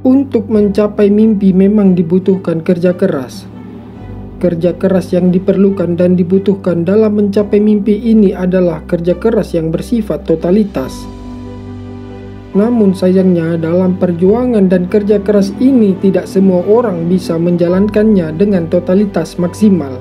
Untuk mencapai mimpi memang dibutuhkan kerja keras. Kerja keras yang diperlukan dan dibutuhkan dalam mencapai mimpi ini adalah kerja keras yang bersifat totalitas. Namun sayangnya dalam perjuangan dan kerja keras ini tidak semua orang bisa menjalankannya dengan totalitas maksimal.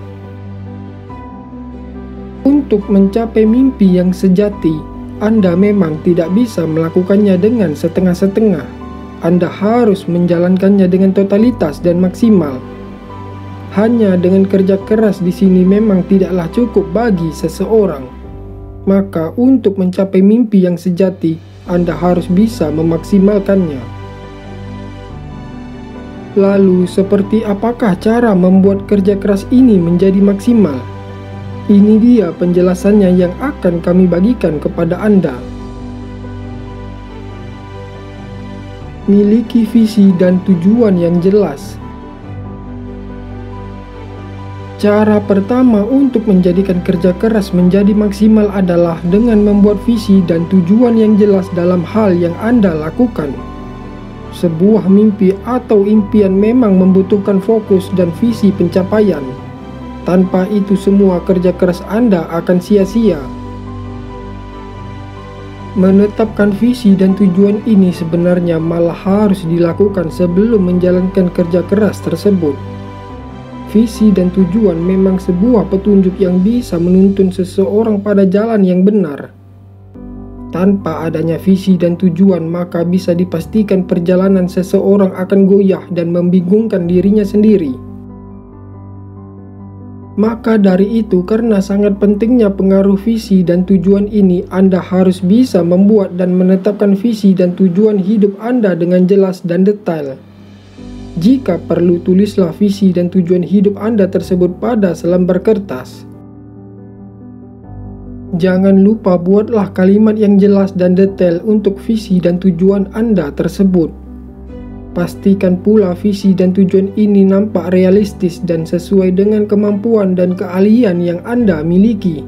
Untuk mencapai mimpi yang sejati, Anda memang tidak bisa melakukannya dengan setengah-setengah. Anda harus menjalankannya dengan totalitas dan maksimal. Hanya dengan kerja keras di sini memang tidaklah cukup bagi seseorang. Maka untuk mencapai mimpi yang sejati, Anda harus bisa memaksimalkannya. Lalu, seperti apakah cara membuat kerja keras ini menjadi maksimal? Ini dia penjelasannya yang akan kami bagikan kepada Anda. Miliki visi dan tujuan yang jelas. Cara pertama untuk menjadikan kerja keras menjadi maksimal adalah dengan membuat visi dan tujuan yang jelas dalam hal yang Anda lakukan. Sebuah mimpi atau impian memang membutuhkan fokus dan visi pencapaian. Tanpa itu semua kerja keras Anda akan sia-sia. Menetapkan visi dan tujuan ini sebenarnya malah harus dilakukan sebelum menjalankan kerja keras tersebut. Visi dan tujuan memang sebuah petunjuk yang bisa menuntun seseorang pada jalan yang benar. Tanpa adanya visi dan tujuan, maka bisa dipastikan perjalanan seseorang akan goyah dan membingungkan dirinya sendiri. Maka dari itu, karena sangat pentingnya pengaruh visi dan tujuan ini, Anda harus bisa membuat dan menetapkan visi dan tujuan hidup Anda dengan jelas dan detail. Jika perlu, tulislah visi dan tujuan hidup Anda tersebut pada selembar kertas. Jangan lupa buatlah kalimat yang jelas dan detail untuk visi dan tujuan Anda tersebut. Pastikan pula visi dan tujuan ini nampak realistis dan sesuai dengan kemampuan dan keahlian yang Anda miliki.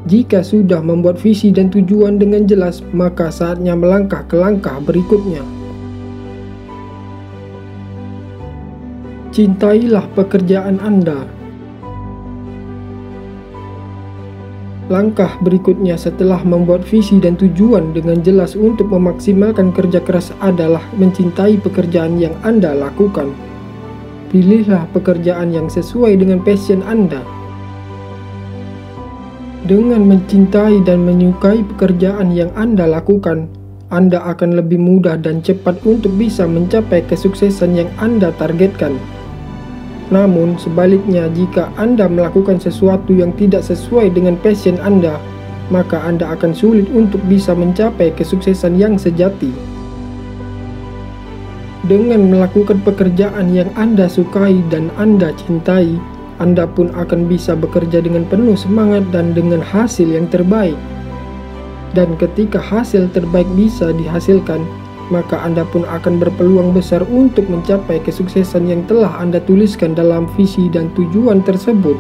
Jika sudah membuat visi dan tujuan dengan jelas, maka saatnya melangkah ke langkah berikutnya. Cintailah pekerjaan Anda. Langkah berikutnya setelah membuat visi dan tujuan dengan jelas untuk memaksimalkan kerja keras adalah mencintai pekerjaan yang Anda lakukan. Pilihlah pekerjaan yang sesuai dengan passion Anda. Dengan mencintai dan menyukai pekerjaan yang Anda lakukan, Anda akan lebih mudah dan cepat untuk bisa mencapai kesuksesan yang Anda targetkan. Namun sebaliknya, jika Anda melakukan sesuatu yang tidak sesuai dengan passion Anda, maka Anda akan sulit untuk bisa mencapai kesuksesan yang sejati. Dengan melakukan pekerjaan yang Anda sukai dan Anda cintai, Anda pun akan bisa bekerja dengan penuh semangat dan dengan hasil yang terbaik. Dan ketika hasil terbaik bisa dihasilkan, maka Anda pun akan berpeluang besar untuk mencapai kesuksesan yang telah Anda tuliskan dalam visi dan tujuan tersebut.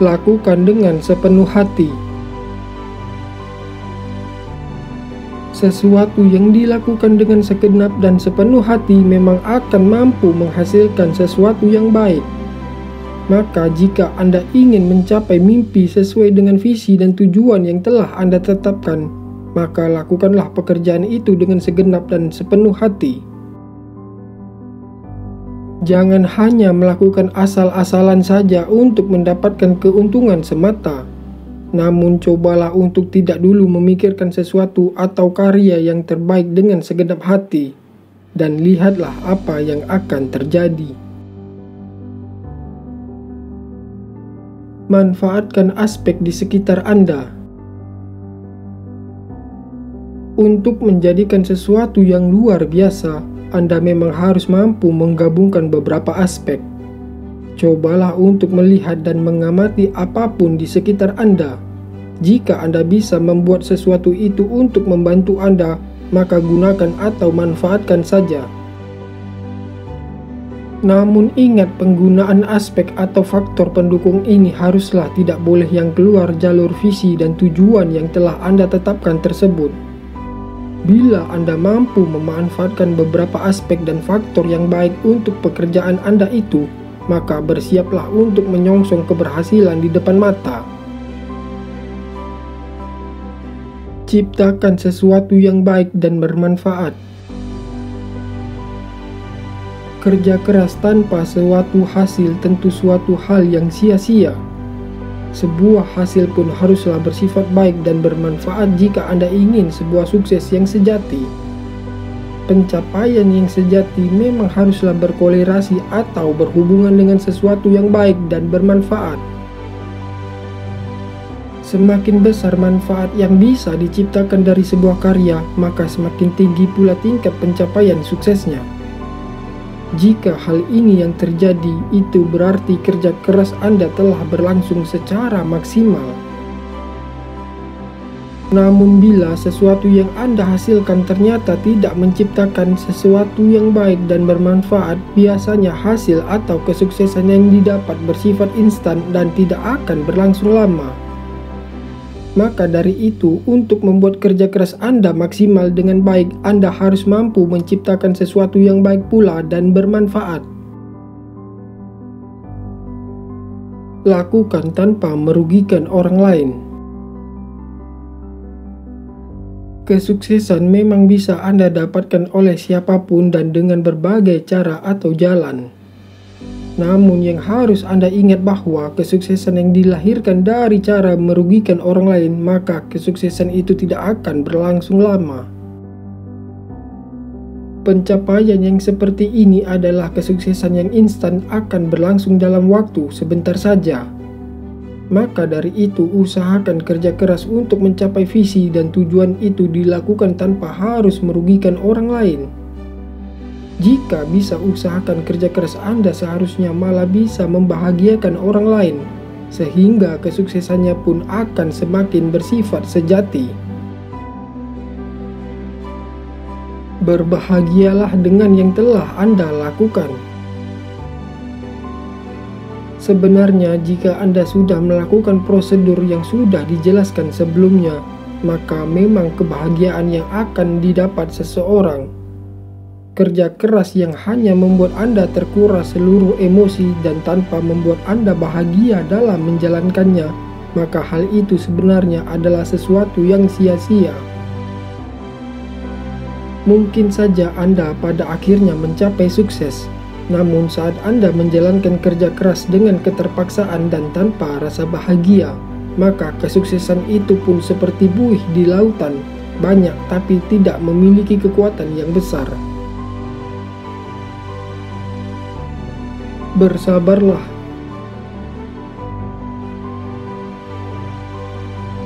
Lakukan dengan sepenuh hati. Sesuatu yang dilakukan dengan segenap dan sepenuh hati memang akan mampu menghasilkan sesuatu yang baik. Maka jika Anda ingin mencapai mimpi sesuai dengan visi dan tujuan yang telah Anda tetapkan, maka lakukanlah pekerjaan itu dengan segenap dan sepenuh hati. Jangan hanya melakukan asal-asalan saja untuk mendapatkan keuntungan semata. Namun cobalah untuk tidak dulu memikirkan sesuatu atau karya yang terbaik dengan segenap hati, dan lihatlah apa yang akan terjadi. Manfaatkan aspek di sekitar Anda. Untuk menjadikan sesuatu yang luar biasa, Anda memang harus mampu menggabungkan beberapa aspek. Cobalah untuk melihat dan mengamati apapun di sekitar Anda. Jika Anda bisa membuat sesuatu itu untuk membantu Anda, maka gunakan atau manfaatkan saja. Namun ingat, penggunaan aspek atau faktor pendukung ini haruslah tidak boleh yang keluar jalur visi dan tujuan yang telah Anda tetapkan tersebut. Bila Anda mampu memanfaatkan beberapa aspek dan faktor yang baik untuk pekerjaan Anda itu, maka bersiaplah untuk menyongsong keberhasilan di depan mata. Ciptakan sesuatu yang baik dan bermanfaat. Kerja keras tanpa suatu hasil tentu suatu hal yang sia-sia. Sebuah hasil pun haruslah bersifat baik dan bermanfaat jika Anda ingin sebuah sukses yang sejati. Pencapaian yang sejati memang haruslah berkolerasi atau berhubungan dengan sesuatu yang baik dan bermanfaat. Semakin besar manfaat yang bisa diciptakan dari sebuah karya, maka semakin tinggi pula tingkat pencapaian suksesnya. Jika hal ini yang terjadi, itu berarti kerja keras Anda telah berlangsung secara maksimal. Namun bila sesuatu yang Anda hasilkan ternyata tidak menciptakan sesuatu yang baik dan bermanfaat, biasanya hasil atau kesuksesan yang didapat bersifat instan dan tidak akan berlangsung lama. Maka dari itu, untuk membuat kerja keras Anda maksimal dengan baik, Anda harus mampu menciptakan sesuatu yang baik pula dan bermanfaat. Lakukan tanpa merugikan orang lain. Kesuksesan memang bisa Anda dapatkan oleh siapapun dan dengan berbagai cara atau jalan. Namun yang harus Anda ingat bahwa kesuksesan yang dilahirkan dari cara merugikan orang lain, maka kesuksesan itu tidak akan berlangsung lama. Pencapaian yang seperti ini adalah kesuksesan yang instan, akan berlangsung dalam waktu sebentar saja. Maka dari itu, usahakan kerja keras untuk mencapai visi dan tujuan itu dilakukan tanpa harus merugikan orang lain. Jika bisa, usahakan kerja keras Anda seharusnya malah bisa membahagiakan orang lain, sehingga kesuksesannya pun akan semakin bersifat sejati. Berbahagialah dengan yang telah Anda lakukan. Sebenarnya, jika Anda sudah melakukan prosedur yang sudah dijelaskan sebelumnya, maka memang kebahagiaan yang akan didapat seseorang. Kerja keras yang hanya membuat Anda terkuras seluruh emosi dan tanpa membuat Anda bahagia dalam menjalankannya, maka hal itu sebenarnya adalah sesuatu yang sia-sia. Mungkin saja Anda pada akhirnya mencapai sukses, namun saat Anda menjalankan kerja keras dengan keterpaksaan dan tanpa rasa bahagia, maka kesuksesan itu pun seperti buih di lautan, banyak tapi tidak memiliki kekuatan yang besar. Bersabarlah.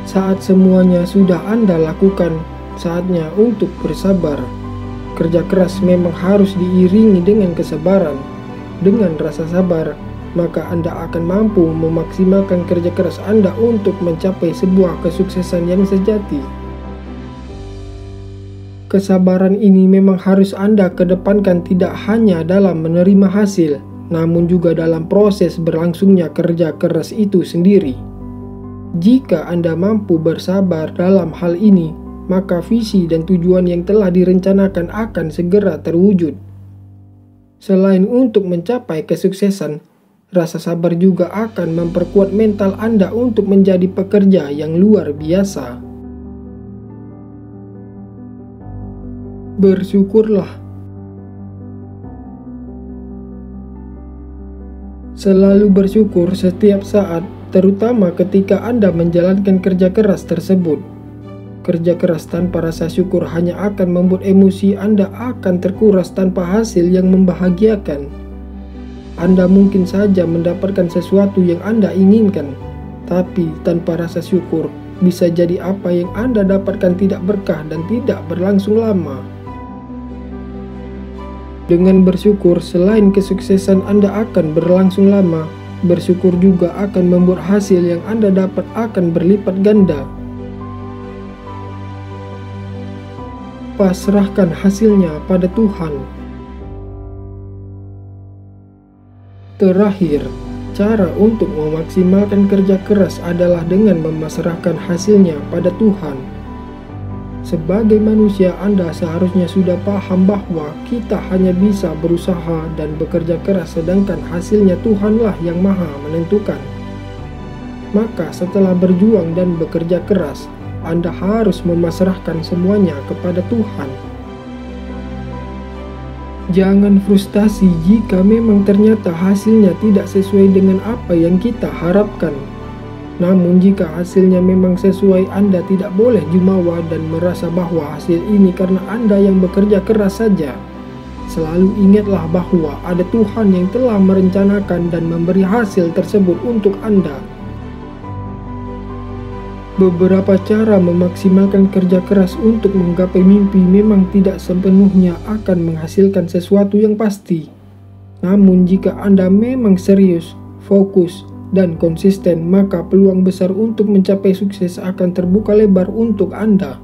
Saat semuanya sudah Anda lakukan, saatnya untuk bersabar. Kerja keras memang harus diiringi dengan kesabaran. Dengan rasa sabar, maka Anda akan mampu memaksimalkan kerja keras Anda untuk mencapai sebuah kesuksesan yang sejati. Kesabaran ini memang harus Anda kedepankan tidak hanya dalam menerima hasil, namun juga dalam proses berlangsungnya kerja keras itu sendiri. Jika Anda mampu bersabar dalam hal ini, maka visi dan tujuan yang telah direncanakan akan segera terwujud. Selain untuk mencapai kesuksesan, rasa sabar juga akan memperkuat mental Anda untuk menjadi pekerja yang luar biasa. Bersyukurlah. Selalu bersyukur setiap saat, terutama ketika Anda menjalankan kerja keras tersebut. Kerja keras tanpa rasa syukur hanya akan membuat emosi Anda akan terkuras tanpa hasil yang membahagiakan. Anda mungkin saja mendapatkan sesuatu yang Anda inginkan, tapi tanpa rasa syukur, bisa jadi apa yang Anda dapatkan tidak berkah dan tidak berlangsung lama. Dengan bersyukur, selain kesuksesan Anda akan berlangsung lama, bersyukur juga akan membuat hasil yang Anda dapat akan berlipat ganda. Pasrahkan hasilnya pada Tuhan. Terakhir, cara untuk memaksimalkan kerja keras adalah dengan memasrahkan hasilnya pada Tuhan. Sebagai manusia, Anda seharusnya sudah paham bahwa kita hanya bisa berusaha dan bekerja keras, sedangkan hasilnya Tuhanlah yang maha menentukan. Maka setelah berjuang dan bekerja keras, Anda harus memasrahkan semuanya kepada Tuhan. Jangan frustasi jika memang ternyata hasilnya tidak sesuai dengan apa yang kita harapkan. Namun jika hasilnya memang sesuai, Anda tidak boleh jumawa dan merasa bahwa hasil ini karena Anda yang bekerja keras saja. Selalu ingatlah bahwa ada Tuhan yang telah merencanakan dan memberi hasil tersebut untuk Anda. Beberapa cara memaksimalkan kerja keras untuk menggapai mimpi memang tidak sepenuhnya akan menghasilkan sesuatu yang pasti. Namun jika Anda memang serius, fokus, dan konsisten, maka peluang besar untuk mencapai sukses akan terbuka lebar untuk Anda.